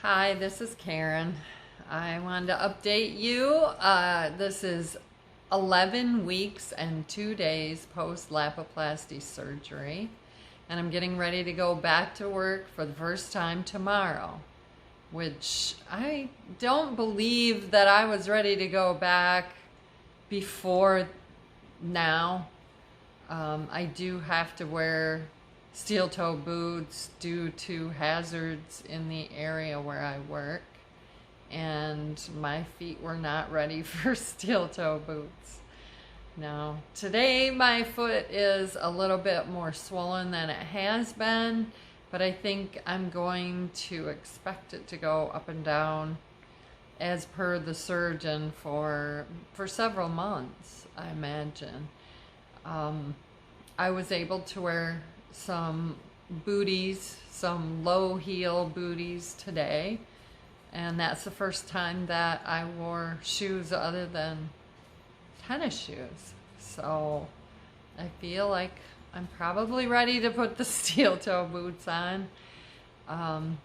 Hi, this is Karen. I wanted to update you. This is 11 weeks and 2 days post Lapiplasty surgery, and I'm getting ready to go back to work for the first time tomorrow, which I don't believe that I was ready to go back before now. I do have to wear steel toe boots due to hazards in the area where I work, and my feet were not ready for steel toe boots. Now, today my foot is a little bit more swollen than it has been, but I think I'm going to expect it to go up and down as per the surgeon for several months, I imagine. I was able to wear some booties, some low heel booties today, and that's the first time that I wore shoes other than tennis shoes. So I feel like I'm probably ready to put the steel toe boots on. I'm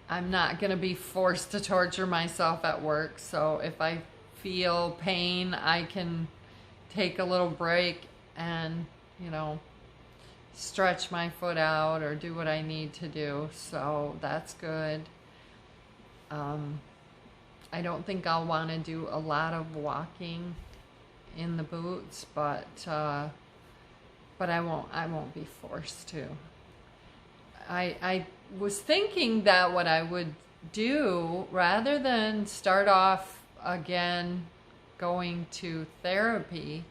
not going to be forced to torture myself at work, so if I feel pain, I can take a little break and, stretch my foot out or do what I need to do. So that's good. I don't think I'll want to do a lot of walking in the boots, but I won't be forced to. I was thinking that what I would do, rather than start off again going to therapy,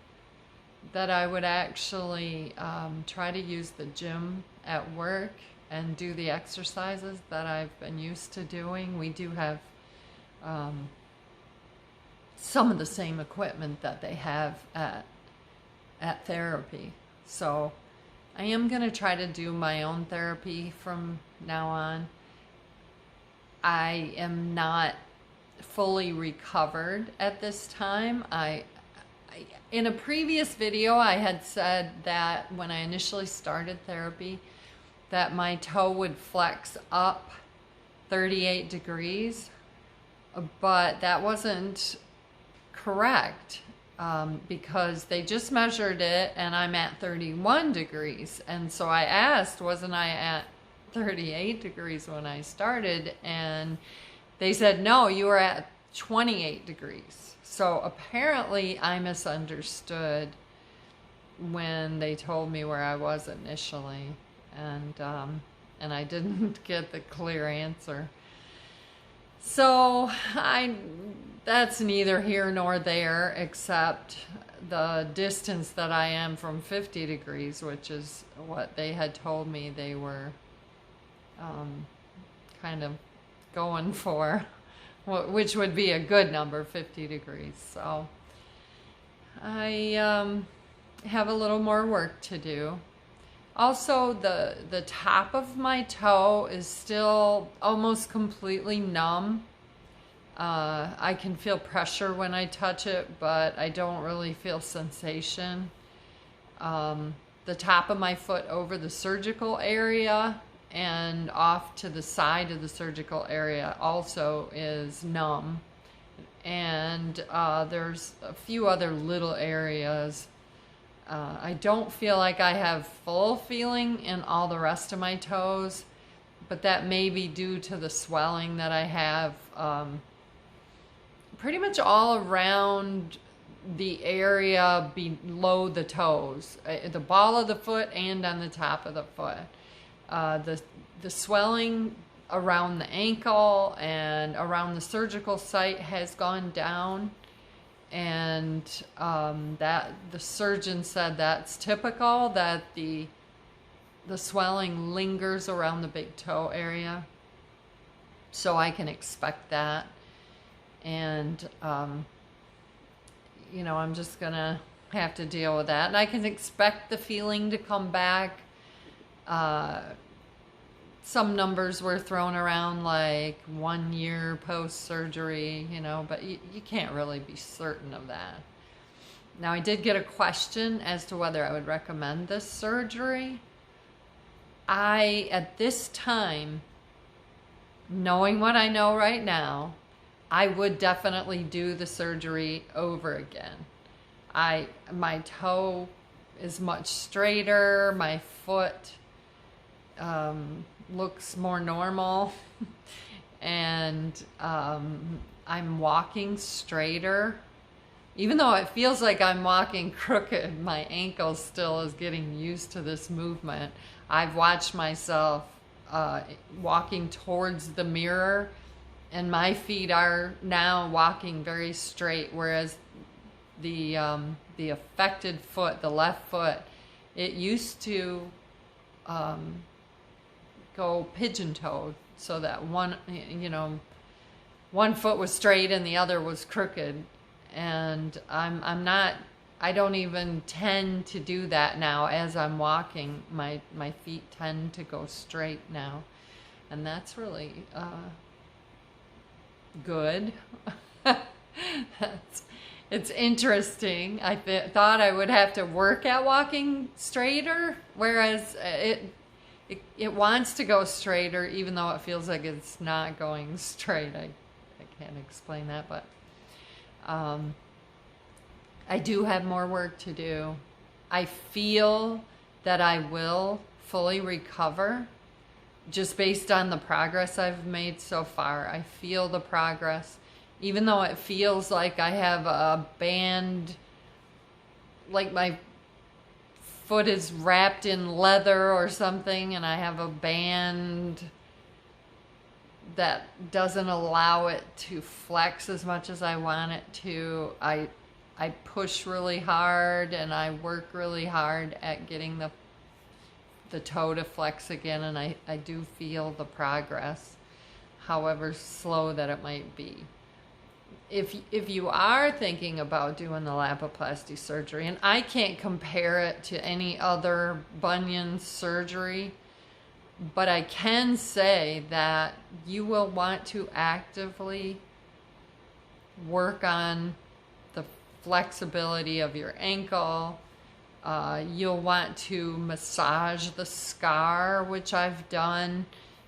that I would actually try to use the gym at work and do the exercises that I've been used to doing. We do have some of the same equipment that they have at therapy. So I am going to try to do my own therapy from now on. I am not fully recovered at this time. In a previous video, I had said that when I initially started therapy, that my toe would flex up 38 degrees, but that wasn't correct because they just measured it and I'm at 31 degrees. And so I asked, wasn't I at 38 degrees when I started? And they said, no, you were at 28 degrees. So apparently I misunderstood when they told me where I was initially, and I didn't get the clear answer. So that's neither here nor there, except the distance that I am from 50 degrees, which is what they had told me they were kind of going for, which would be a good number, 50 degrees. So I have a little more work to do. Also, the top of my toe is still almost completely numb. I can feel pressure when I touch it, but I don't really feel sensation. The top of my foot over the surgical area and off to the side of the surgical area also is numb. And there's a few other little areas. I don't feel like I have full feeling in all the rest of my toes, but that may be due to the swelling that I have pretty much all around the area below the toes, the ball of the foot and on the top of the foot. The swelling around the ankle and around the surgical site has gone down, and that the surgeon said that's typical, that the swelling lingers around the big toe area, so I can expect that. And I'm just gonna have to deal with that, and I can expect the feeling to come back. Some numbers were thrown around, like 1 year post-surgery, but you can't really be certain of that. Now, I did get a question as to whether I would recommend this surgery. At this time, knowing what I know right now, I would definitely do the surgery over again. My toe is much straighter. My foot looks more normal, and I'm walking straighter. Even though it feels like I'm walking crooked, my ankle still is getting used to this movement. I've watched myself walking towards the mirror, and my feet are now walking very straight, whereas the affected foot, the left foot, it used to go pigeon-toed, so that one foot was straight and the other was crooked. And I don't even tend to do that now. As I'm walking, my feet tend to go straight now, and that's really good. It's interesting. I thought I would have to work at walking straighter, whereas it wants to go straighter, even though it feels like it's not going straight. I can't explain that, but I do have more work to do. I feel that I will fully recover just based on the progress I've made so far. I feel the progress, even though it feels like I have a band, like my foot is wrapped in leather or something, and I have a band that doesn't allow it to flex as much as I want it to. I push really hard, and I work really hard at getting the toe to flex again, and I do feel the progress, however slow that it might be. If you are thinking about doing the Lapiplasty surgery, and I can't compare it to any other bunion surgery, but I can say that you will want to actively work on the flexibility of your ankle. You'll want to massage the scar, which I've done,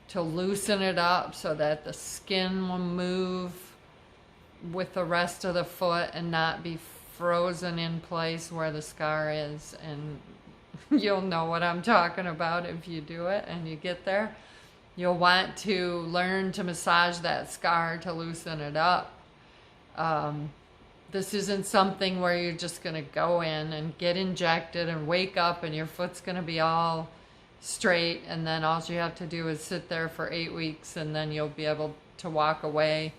to loosen it up so that the skin will move with the rest of the foot and not be frozen in place where the scar is. And you'll know what I'm talking about if you do it and you get there. You'll want to learn to massage that scar to loosen it up. This isn't something where you're just going to go in and get injected and wake up and your foot's going to be all straight, and then all you have to do is sit there for 8 weeks, and then you'll be able to walk away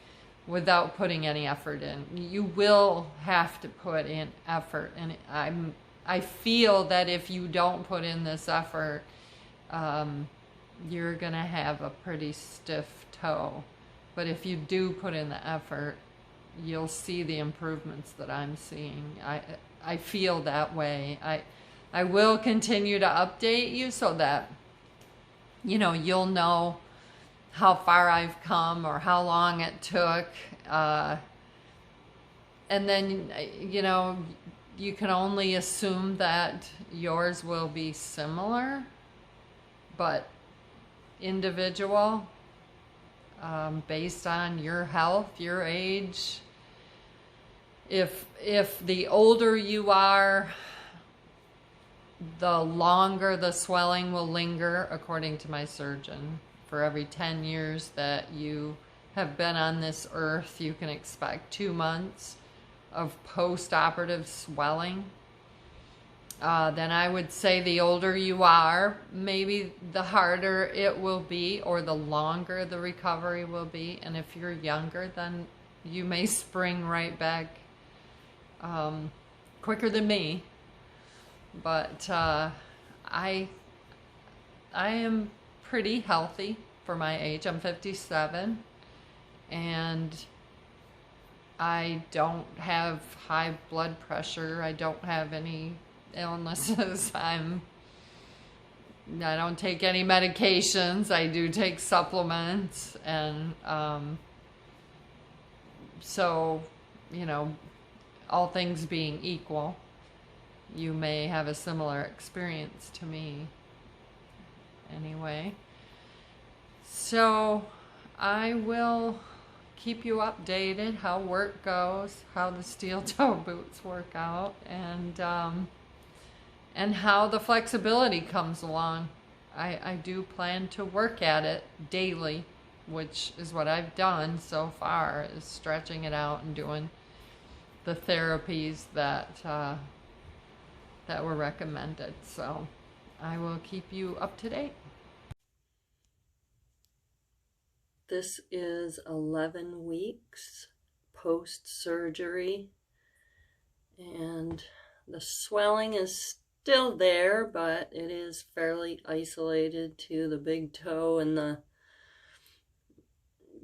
without putting any effort in. You will have to put in effort, and I feel that if you don't put in this effort, you're going to have a pretty stiff toe. But if you do put in the effort, you'll see the improvements that I'm seeing. I feel that way. I will continue to update you so that you'll know how far I've come or how long it took. And then you can only assume that yours will be similar but individual, based on your health, your age. If the older you are, the longer the swelling will linger, according to my surgeon. For every 10 years that you have been on this earth, you can expect 2 months of post-operative swelling. Then I would say the older you are, maybe the harder it will be, or the longer the recovery will be. And if you're younger, then you may spring right back quicker than me. But I am pretty healthy for my age. I'm 57, and I don't have high blood pressure. I don't have any illnesses. I don't take any medications. I do take supplements, and so all things being equal, you may have a similar experience to me anyway. So I will keep you updated how work goes, how the steel toe boots work out, and how the flexibility comes along. I do plan to work at it daily, which is what I've done so far, is stretching it out and doing the therapies that that were recommended. So I will keep you up to date. This is 11 weeks post-surgery, and the swelling is still there, but it is fairly isolated to the big toe and the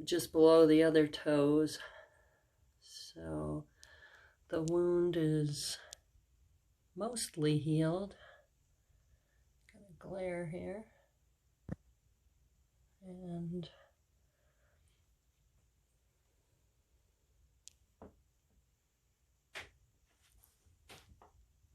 just below the other toes. So the wound is mostly healed. Got a glare here. And